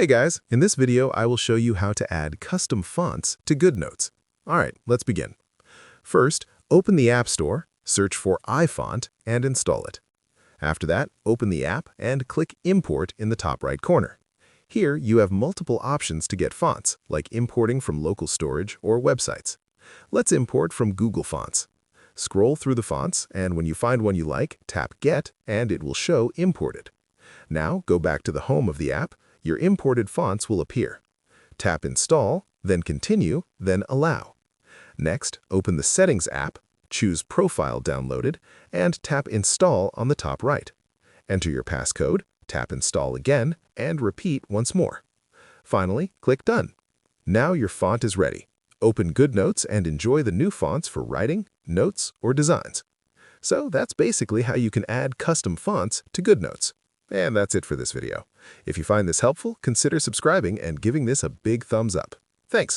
Hey guys, in this video I will show you how to add custom fonts to GoodNotes. Alright, let's begin. First, open the App Store, search for iFont, and install it. After that, open the app and click Import in the top right corner. Here you have multiple options to get fonts, like importing from local storage or websites. Let's import from Google Fonts. Scroll through the fonts, and when you find one you like, tap Get, and it will show Imported. Now go back to the home of the app. Your imported fonts will appear. Tap Install, then Continue, then Allow. Next, open the Settings app, choose Profile Downloaded, and tap Install on the top right. Enter your passcode, tap Install again, and repeat once more. Finally, click Done. Now your font is ready. Open GoodNotes and enjoy the new fonts for writing, notes, or designs. So that's basically how you can add custom fonts to GoodNotes. And that's it for this video. If you find this helpful, consider subscribing and giving this a big thumbs up. Thanks.